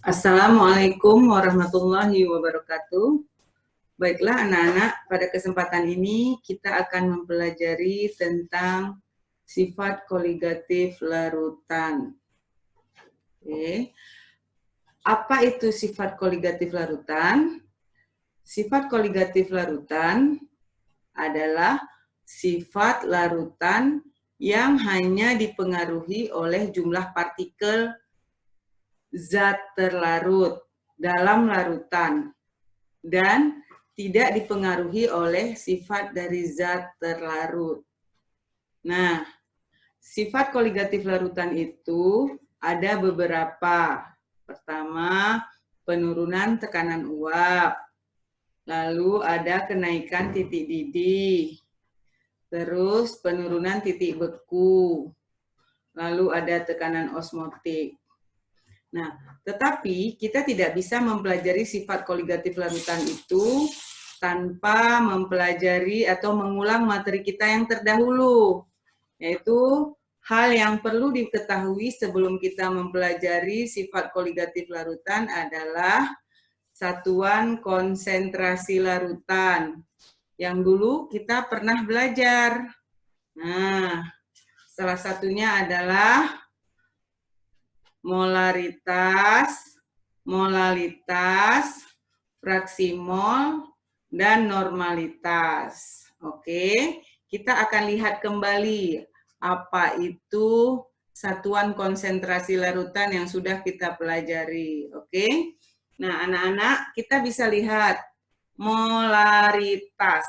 Assalamualaikum warahmatullahi wabarakatuh. Baiklah anak-anak, pada kesempatan ini kita akan mempelajari tentang sifat koligatif larutan. Oke. Apa itu sifat koligatif larutan? Sifat koligatif larutan adalah sifat larutan yang hanya dipengaruhi oleh jumlah partikel zat terlarut dalam larutan dan tidak dipengaruhi oleh sifat dari zat terlarut. Nah, sifat koligatif larutan itu ada beberapa. Pertama, penurunan tekanan uap. Lalu ada kenaikan titik didih. Terus penurunan titik beku. Lalu ada tekanan osmotik. Nah, tetapi kita tidak bisa mempelajari sifat koligatif larutan itu tanpa mempelajari atau mengulang materi kita yang terdahulu, yaitu hal yang perlu diketahui sebelum kita mempelajari sifat koligatif larutan adalah satuan konsentrasi larutan, yang dulu kita pernah belajar. Nah, salah satunya adalah molaritas, molalitas, fraksi mol, dan normalitas. Oke, kita akan lihat kembali apa itu satuan konsentrasi larutan yang sudah kita pelajari. Oke, nah anak-anak kita bisa lihat molaritas.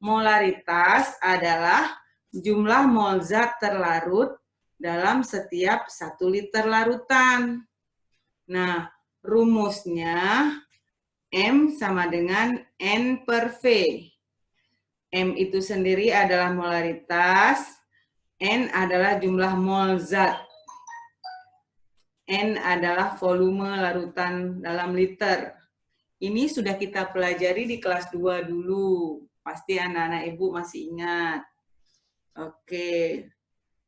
Molaritas adalah jumlah mol zat terlarut dalam setiap 1 liter larutan. Nah, rumusnya M sama dengan N per V. M itu sendiri adalah molaritas, N adalah jumlah mol zat, N adalah volume larutan dalam liter. Ini sudah kita pelajari di kelas 2 dulu. Pasti anak-anak ibu masih ingat. Oke.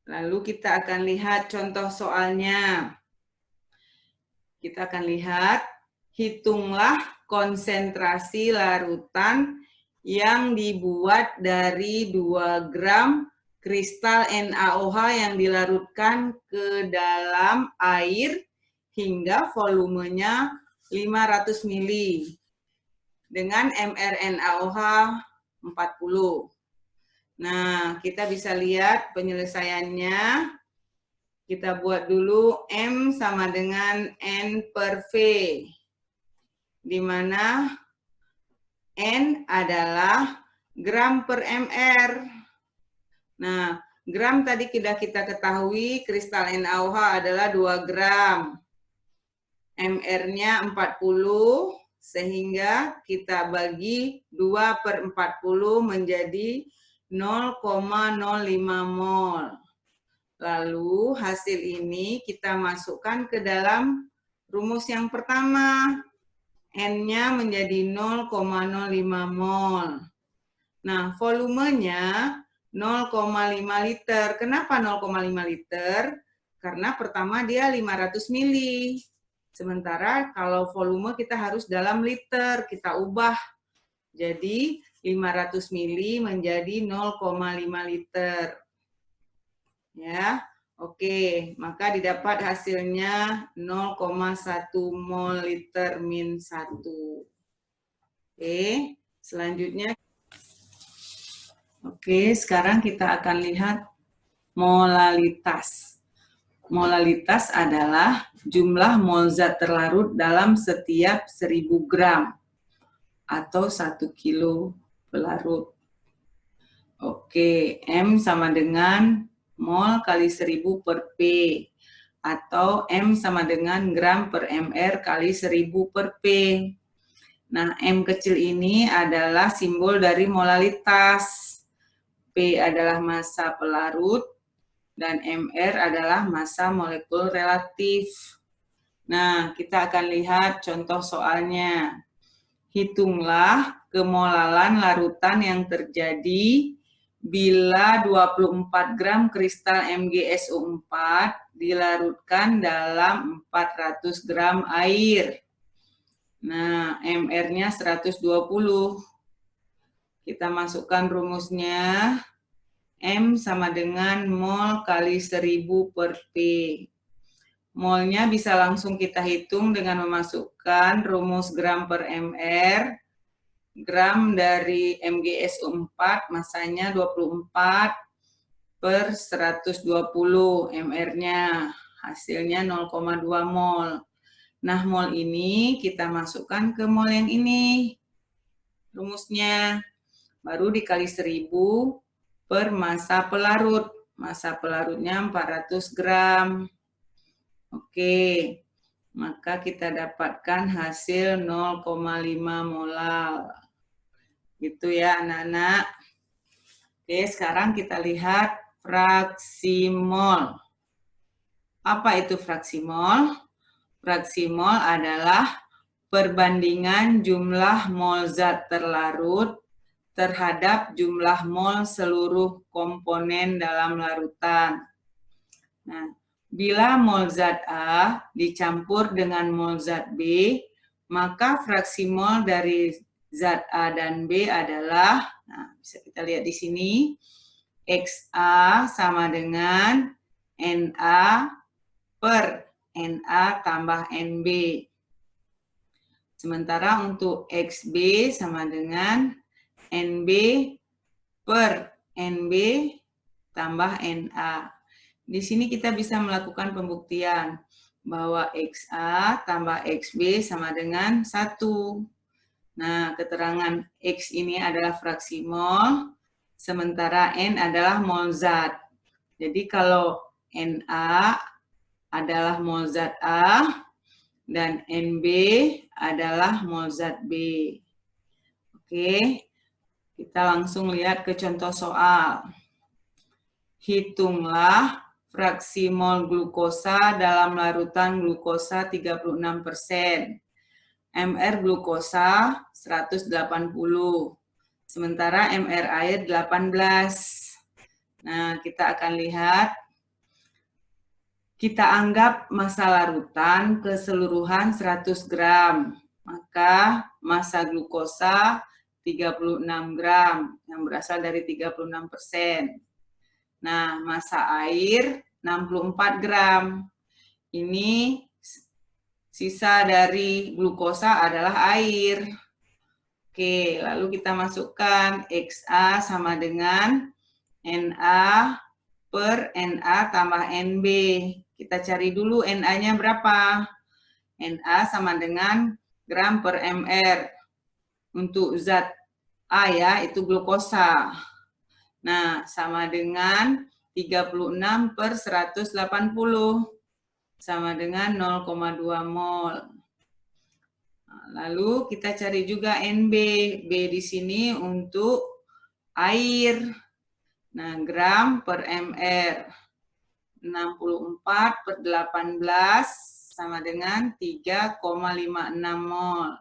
Lalu kita akan lihat contoh soalnya. Kita akan lihat, hitunglah konsentrasi larutan yang dibuat dari 2 gram kristal NaOH yang dilarutkan ke dalam air hingga volumenya 500 ml dengan mRNaOH 40. Nah, kita bisa lihat penyelesaiannya. Kita buat dulu M sama dengan N per V, di mana N adalah gram per mR. Nah, gram tadi sudah kita ketahui kristal NaOH adalah 2 gram. mR-nya 40, sehingga kita bagi 2 per 40 menjadi 0,05 mol. Lalu hasil ini kita masukkan ke dalam rumus yang pertama. N-nya menjadi 0,05 mol. Nah, volumenya 0,5 liter. Kenapa 0,5 liter? Karena pertama dia 500 mili. Sementara kalau volume kita harus dalam liter, kita ubah. Jadi 500 mili menjadi 0,5 liter. Ya, oke, maka didapat hasilnya 0,1 mol liter min 1. Oke, selanjutnya. Oke, sekarang kita akan lihat molalitas. Molalitas adalah jumlah mol zat terlarut dalam setiap 1000 gram atau 1 kilo pelarut. Oke, M sama dengan mol kali 1000 per P, atau M sama dengan gram per mR kali 1000 per P. Nah, M kecil ini adalah simbol dari molalitas. P adalah massa pelarut, dan mR adalah massa molekul relatif. Nah, kita akan lihat contoh soalnya. Hitunglah kemolalan larutan yang terjadi bila 24 gram kristal MgSO4 dilarutkan dalam 400 gram air. Nah, MR-nya 120. Kita masukkan rumusnya. M sama dengan mol kali 1000 per P. Molnya bisa langsung kita hitung dengan memasukkan rumus gram per MR. Gram dari MgSO4 masanya 24 per 120 MR-nya. Hasilnya 0,2 mol. Nah, mol ini kita masukkan ke mol yang ini. Rumusnya baru dikali 1000 per massa pelarut. Massa pelarutnya 400 gram. Oke, maka kita dapatkan hasil 0,5 molal. Gitu ya anak-anak. Oke, sekarang kita lihat fraksi mol. Apa itu fraksi mol? Fraksi mol adalah perbandingan jumlah mol zat terlarut terhadap jumlah mol seluruh komponen dalam larutan. Nah, bila mol zat A dicampur dengan mol zat B, maka fraksi mol dari zat A dan B adalah, nah, bisa kita lihat di sini, XA sama dengan Na per Na tambah Nb. Sementara untuk XB sama dengan Nb per Nb tambah Na. Di sini kita bisa melakukan pembuktian bahwa XA tambah XB sama dengan 1. Nah, keterangan X ini adalah fraksi mol, sementara N adalah mol zat. Jadi kalau Na adalah mol zat A, dan Nb adalah mol zat B. Oke, kita langsung lihat ke contoh soal. Hitunglah fraksi mol glukosa dalam larutan glukosa 36%. MR glukosa 180. Sementara MR air 18. Nah, kita akan lihat. Kita anggap massa larutan keseluruhan 100 gram. Maka massa glukosa 36 gram yang berasal dari 36%. Nah, massa air 64 gram. Ini sisa dari glukosa adalah air. Oke, lalu kita masukkan XA sama dengan Na per Na tambah Nb. Kita cari dulu Na-nya berapa. Na sama dengan gram per mr. Untuk zat A ya, itu glukosa. Nah, sama dengan 36 per 180. Sama dengan 0,2 mol. Lalu kita cari juga Nb. B di sini untuk air. Nah, gram per mr. 64 per 18 sama dengan 3,56 mol.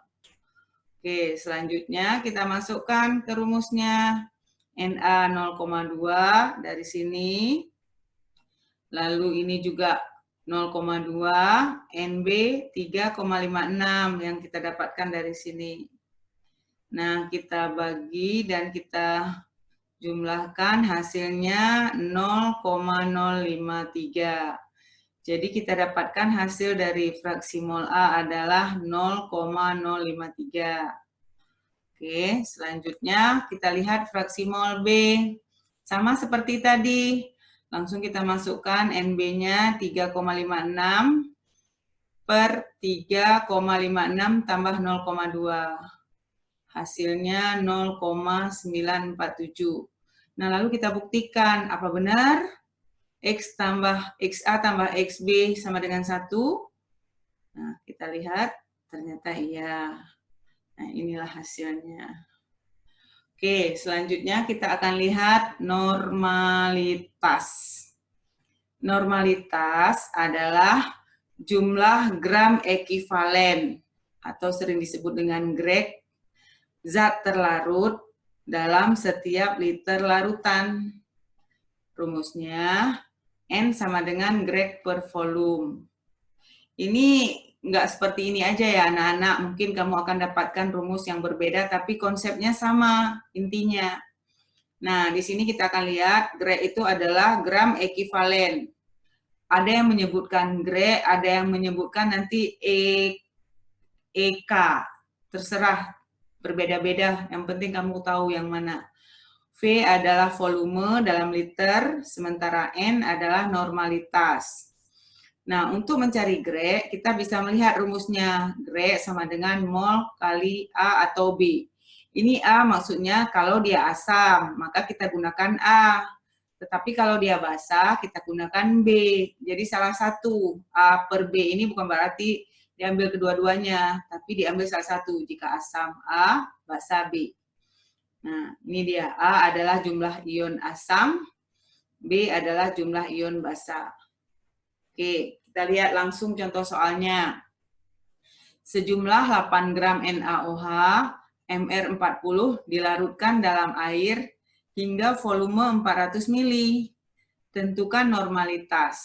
Oke, selanjutnya kita masukkan ke rumusnya. Na 0,2 dari sini. Lalu ini juga 0,2, Nb 3,56 yang kita dapatkan dari sini. Nah, kita bagi dan kita jumlahkan hasilnya 0,053. Jadi kita dapatkan hasil dari fraksi mol A adalah 0,053. Oke, selanjutnya kita lihat fraksi mol B. Sama seperti tadi, langsung kita masukkan Nb-nya 3,56 per 3,56 tambah 0,2. Hasilnya 0,947. Nah, lalu kita buktikan apa benar X tambah XA tambah XB sama dengan 1. Nah, kita lihat ternyata iya. Nah, inilah hasilnya. Oke, selanjutnya kita akan lihat normalitas. Normalitas adalah jumlah gram ekivalen atau sering disebut dengan GREK zat terlarut dalam setiap liter larutan. Rumusnya N sama dengan grek per volume. Ini nggak seperti ini aja ya anak-anak, mungkin kamu akan dapatkan rumus yang berbeda, tapi konsepnya sama intinya. Nah, di sini kita akan lihat grek itu adalah gram ekivalen. Ada yang menyebutkan grek, ada yang menyebutkan nanti EK, terserah, berbeda-beda, yang penting kamu tahu yang mana. V adalah volume dalam liter, sementara N adalah normalitas. Nah, untuk mencari grek, kita bisa melihat rumusnya. Grek sama dengan mol kali A atau B. Ini A maksudnya kalau dia asam, maka kita gunakan A. Tetapi kalau dia basah, kita gunakan B. Jadi salah satu. A per B ini bukan berarti diambil kedua-duanya, tapi diambil salah satu. Jika asam A, basah B. Nah, ini dia. A adalah jumlah ion asam, B adalah jumlah ion basa. Oke, kita lihat langsung contoh soalnya. Sejumlah 8 gram NaOH MR40 dilarutkan dalam air hingga volume 400 ml. Tentukan normalitas.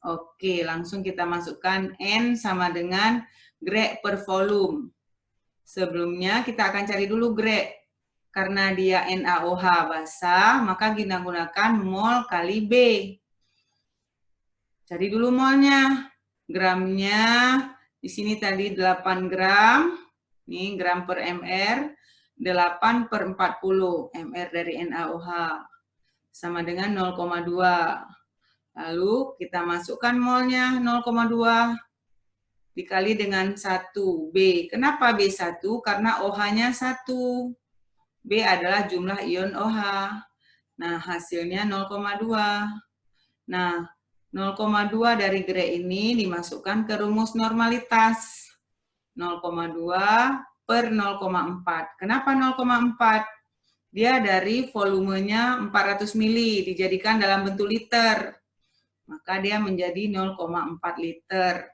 Oke, langsung kita masukkan N sama dengan grek per volume. Sebelumnya kita akan cari dulu grek. Karena dia NaOH basah, maka kita gunakan mol kali B. Cari dulu molnya. Gramnya, di sini tadi 8 gram. Ini gram per mr. 8 per 40. Mr dari NaOH. Sama dengan 0,2. Lalu kita masukkan molnya 0,2. Dikali dengan 1. B. Kenapa B1? Karena OH-nya 1. B adalah jumlah ion OH. Nah, hasilnya 0,2. Nah, 0,2 dari grek ini dimasukkan ke rumus normalitas. 0,2 per 0,4. Kenapa 0,4? Dia dari volumenya 400 ml, dijadikan dalam bentuk liter. Maka dia menjadi 0,4 liter.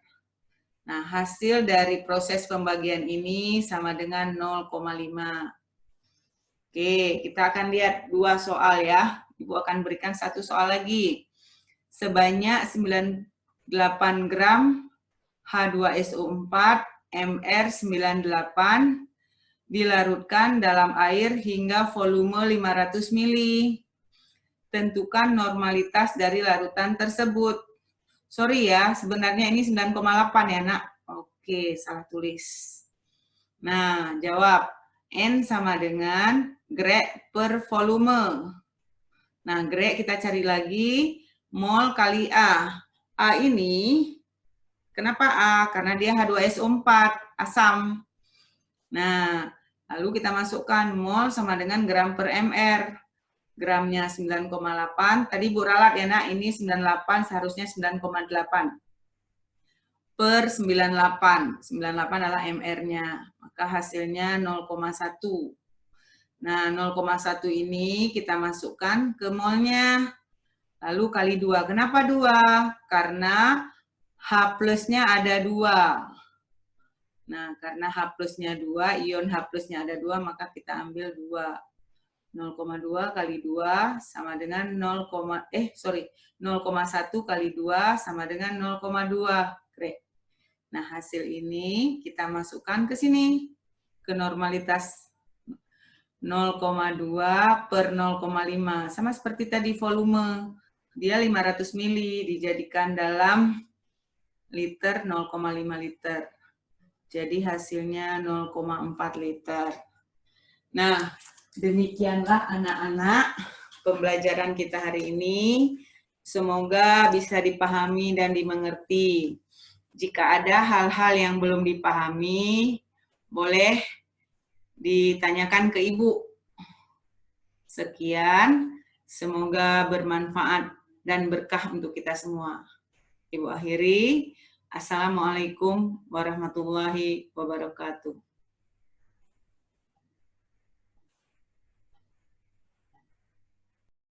Nah, hasil dari proses pembagian ini sama dengan 0,5. Oke, kita akan lihat 2 soal ya. Ibu akan berikan 1 soal lagi. Sebanyak 98 gram H2SO4 MR98 dilarutkan dalam air hingga volume 500 ml. Tentukan normalitas dari larutan tersebut. Sorry ya, sebenarnya ini 9,8 ya nak. Oke, salah tulis. Nah, jawab. N sama dengan grek per volume. Nah, grek kita cari lagi. Mol kali A. A ini, kenapa A? Karena dia H2SO4, asam. Nah, lalu kita masukkan mol sama dengan gram per mr. Gramnya 9,8. Tadi Bu ralat ya nak, ini 98 seharusnya 9,8. Per 98. 98 adalah mr-nya. Maka hasilnya 0,1. Nah, 0,1 ini kita masukkan ke molnya. Lalu kali 2. Kenapa 2? Karena H plusnya ada 2. Nah, karena H plusnya 2, ion H plusnya ada 2, maka kita ambil 2. 0,2 kali 2 sama dengan 0,1 kali 2 sama dengan 0,2. Nah, hasil ini kita masukkan ke sini, ke normalitas 0,2 per 0,5. Sama seperti tadi volume. Dia 500 ml dijadikan dalam liter 0,5 liter. Jadi hasilnya 0,4 liter. Nah, demikianlah anak-anak pembelajaran kita hari ini. Semoga bisa dipahami dan dimengerti. Jika ada hal-hal yang belum dipahami, boleh ditanyakan ke Ibu. Sekian, semoga bermanfaat dan berkah untuk kita semua. Ibu akhiri, Assalamualaikum warahmatullahi wabarakatuh.